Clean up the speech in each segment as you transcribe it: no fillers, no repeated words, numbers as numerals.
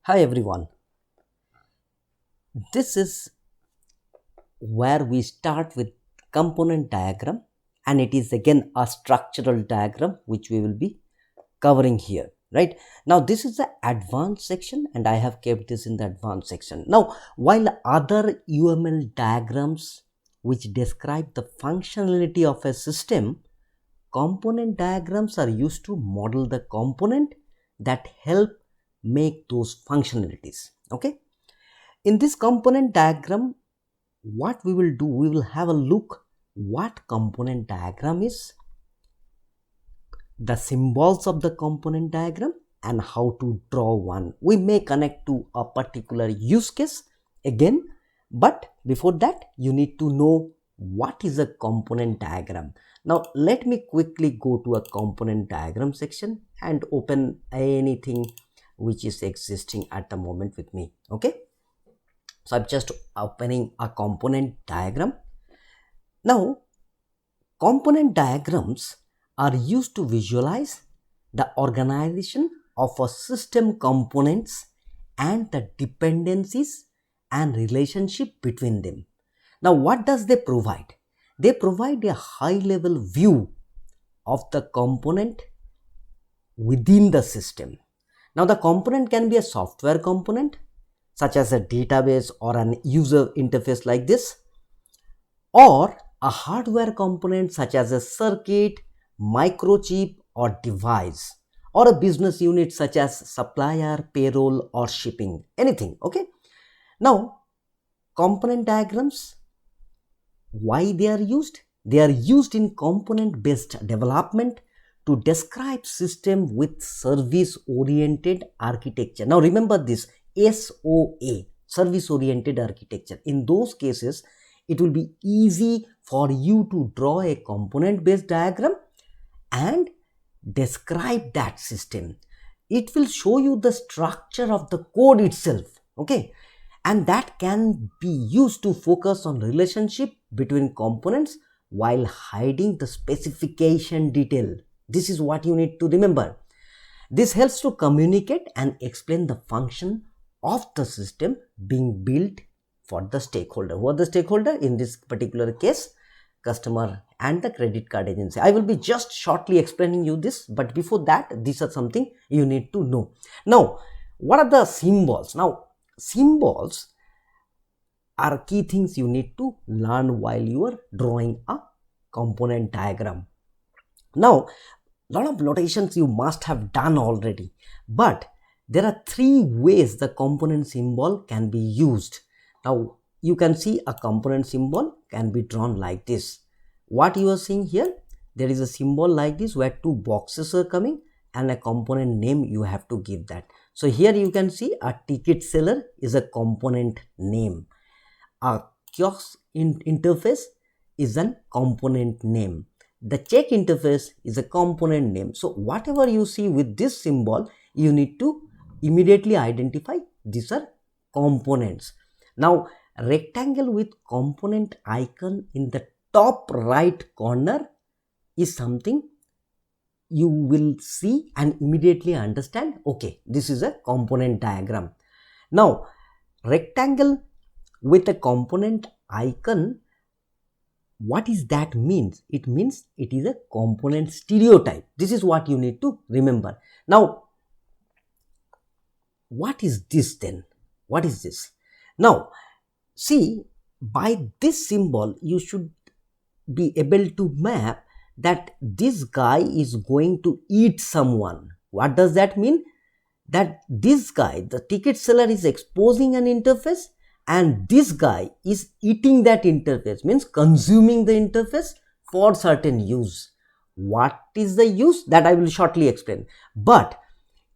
Hi everyone, this is where we start with component diagram, and it is again a structural diagram which we will be covering here. Right now, this is the advanced section, and I have kept this in the advanced section. Now, while other UML diagrams which describe the functionality of a system, component diagrams are used to model the component that help make those functionalities. Okay, in this component diagram, what we will do, we will have a look what component diagram is, the symbols of the component diagram, and how to draw one. We may connect to a particular use case again, but before that you need to know what is a component diagram. Now let me quickly go to a component diagram section and open anything which is existing at the moment with me. Okay, so I'm just opening a component diagram. Now, component diagrams are used to visualize the organization of a system components and the dependencies and relationship between them. Now, what does they provide? They provide a high level view of the component within the system. Now, the component can be a software component such as a database or an user interface like this, or a hardware component such as a circuit, microchip or device, or a business unit such as supplier, payroll or shipping, anything. Okay, now component diagrams, why they are used? They are used in component based development to describe system with service oriented architecture. Now remember this SOA, service oriented architecture. In those cases, it will be easy for you to draw a component based diagram and describe that system. It will show you the structure of the code itself. Okay, and that can be used to focus on relationship between components while hiding the specification detail. This is what you need to remember. This helps to communicate and explain the function of the system being built for the stakeholder. Who are the stakeholder? In this particular case, customer and the credit card agency. I will be just shortly explaining you this, but before that, these are something you need to know. Now, what are the symbols? Now, symbols are key things you need to learn while you are drawing a component diagram. Now, a lot of notations you must have done already, but there are three ways the component symbol can be used. Now, you can see a component symbol can be drawn like this. What you are seeing here, there is a symbol like this where two boxes are coming and a component name you have to give that. So here you can see a ticket seller is a component name. A kiosk interface is a component name. The check interface is a component name. So whatever you see with this symbol, you need to immediately identify these are components. Now, rectangle with component icon in the top right corner is something you will see and immediately understand, okay, this is a component diagram. Now, rectangle with a component icon, what is that means? It means it is a component stereotype. This is what you need to remember. Now, what is this then? What is this? Now, see, by this symbol, you should be able to map that this guy is going to eat someone. What does that mean? That this guy, the ticket seller, is exposing an interface and this guy is eating that interface, means consuming the interface for certain use. What is the use? That I will shortly explain. But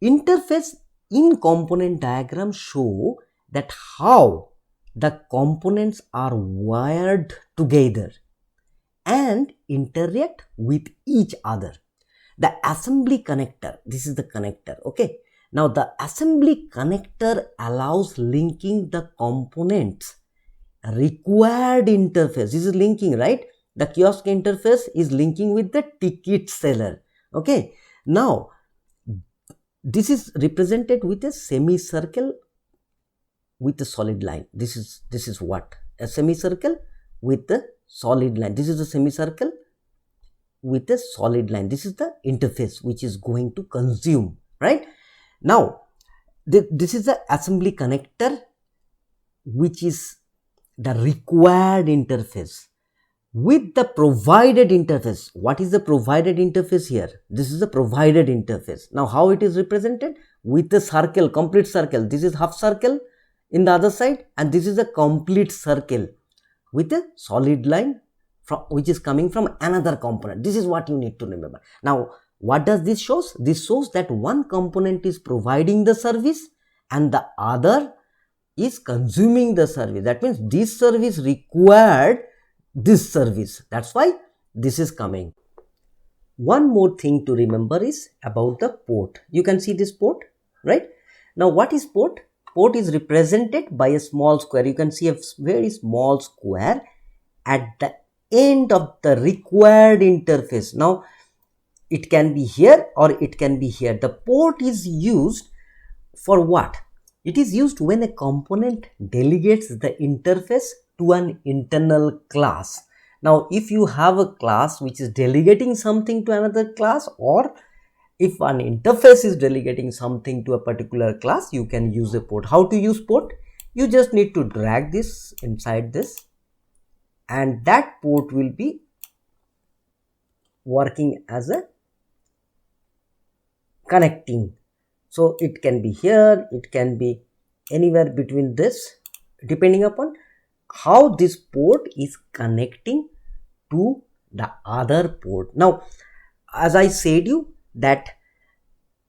interface in component diagram show that how the components are wired together and interact with each other. The assembly connector, this is the connector. Okay, now the assembly connector allows linking the components required interface. This is linking, right? The kiosk interface is linking with the ticket seller. Okay, now this is represented with a semicircle with a solid line. This is what? A semicircle with a solid line. This is a semicircle with a solid line. This is the interface which is going to consume, right? Now this is the assembly connector, which is the required interface with the provided interface. What is the provided interface here? This is the provided interface. Now how it is represented? With a circle, complete circle. This is half circle in the other side, and this is a complete circle with a solid line which is coming from another component. This is what you need to remember. Now what does this shows? This shows that one component is providing the service and the other is consuming the service. That means this service required this service. That's why this is coming. One more thing to remember is about the port. You can see this port, right? Now what is port? Port is represented by a small square. You can see a very small square at the end of the required interface. Now it can be here or it can be here. The port is used for what? It is used when a component delegates the interface to an internal class. Now if you have a class which is delegating something to another class, or if an interface is delegating something to a particular class, you can use a port. How to use port? You just need to drag this inside this, and that port will be working as a connecting. So it can be here, it can be anywhere between this, depending upon how this port is connecting to the other port. Now as I said you that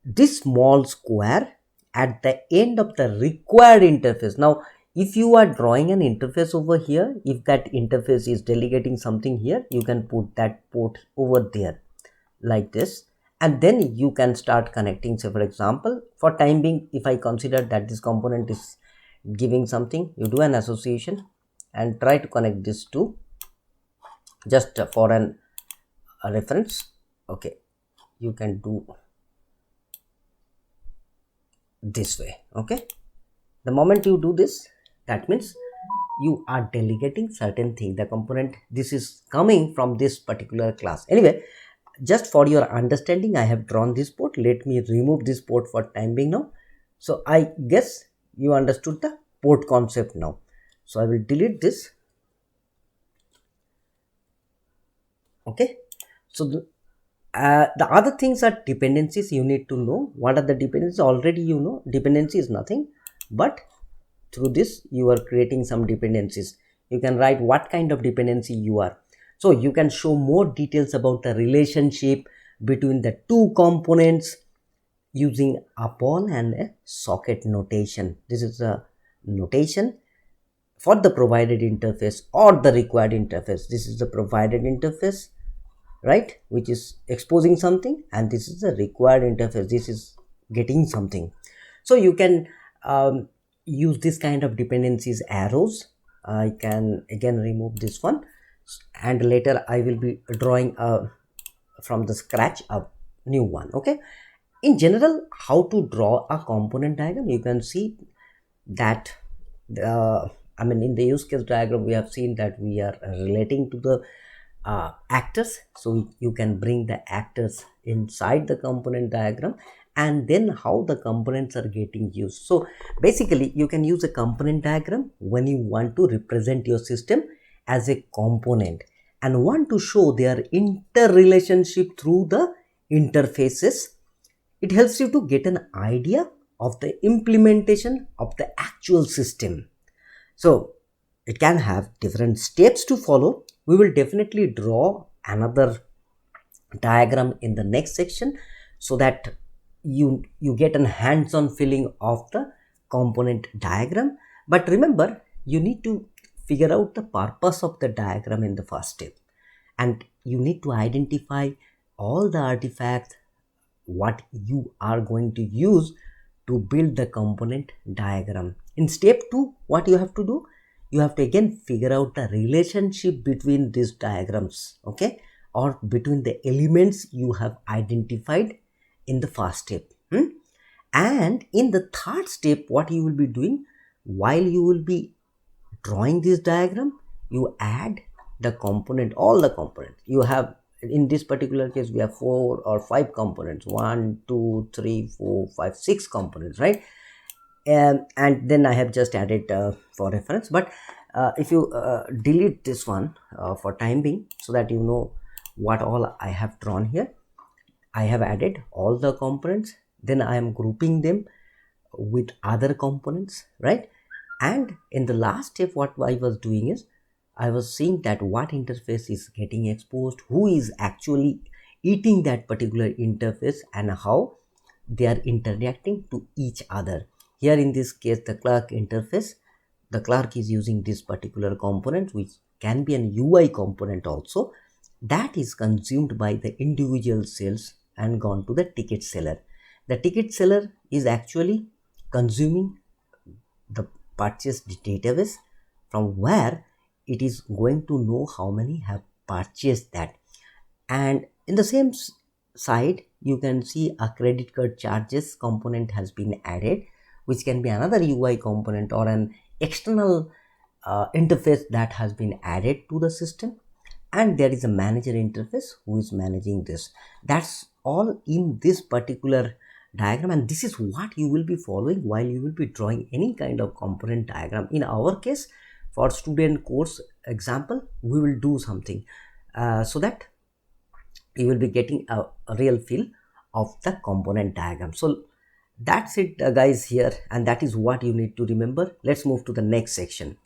this small square at the end of the required interface. Now if you are drawing an interface over here, if that interface is delegating something here, you can put that port over there like this, and then you can start connecting. So for example, for time being, if I consider that this component is giving something, you do an association and try to connect this to, just for a reference. Okay, you can do this way. Okay, the moment you do this, that means you are delegating certain thing. The component, this is coming from this particular class. Anyway, just for your understanding, I have drawn this port. Let me remove this port for time being now. So I guess you understood the port concept now. So I will delete this. Okay, so the other things are dependencies. You need to know what are the dependencies. Already you know dependency is nothing, but through this you are creating some dependencies. You can write what kind of dependency you are. So you can show more details about the relationship between the two components using APOL and a socket notation. This is a notation for the provided interface or the required interface. This is the provided interface, right, which is exposing something, and this is the required interface. This is getting something. So you can use this kind of dependencies arrows. I can again remove this one, and later I will be drawing from the scratch a new one. Okay, in general, how to draw a component diagram, you can see that in the use case diagram we have seen that we are relating to the actors. So you can bring the actors inside the component diagram, and then how the components are getting used. So basically you can use a component diagram when you want to represent your system as a component and want to show their interrelationship through the interfaces. It helps you to get an idea of the implementation of the actual system. So it can have different steps to follow. We will definitely draw another diagram in the next section so that you get a hands-on feeling of the component diagram. But remember, you need to figure out the purpose of the diagram in the first step, and you need to identify all the artifacts what you are going to use to build the component diagram. In step 2, what you have to do, you have to again figure out the relationship between these diagrams, okay, or between the elements you have identified in the first step. And in the third step, what you will be doing, while you will be drawing this diagram, you add the component, all the components you have. In this particular case, we have 4 or 5 components, 1 2 3 4 5 6 components, right? And then I have just added for reference. But if you delete this one for time being, so that you know what all I have drawn here. I have added all the components, then I am grouping them with other components, right? And in the last step, what I was doing is I was seeing that what interface is getting exposed, who is actually eating that particular interface, and how they are interacting to each other. Here in this case, the clerk interface, the clerk is using this particular component, which can be an UI component also, that is consumed by the individual cells and gone to the ticket seller. The ticket seller is actually consuming the purchase database, from where it is going to know how many have purchased that. And in the same side, you can see a credit card charges component has been added, which can be another UI component or an external interface that has been added to the system. And there is a manager interface who is managing this. That's all in this particular diagram, and this is what you will be following while you will be drawing any kind of component diagram. In our case, for student course example, we will do something so that you will be getting a real feel of the component diagram. So that's it guys here, and that is what you need to remember. Let's move to the next section.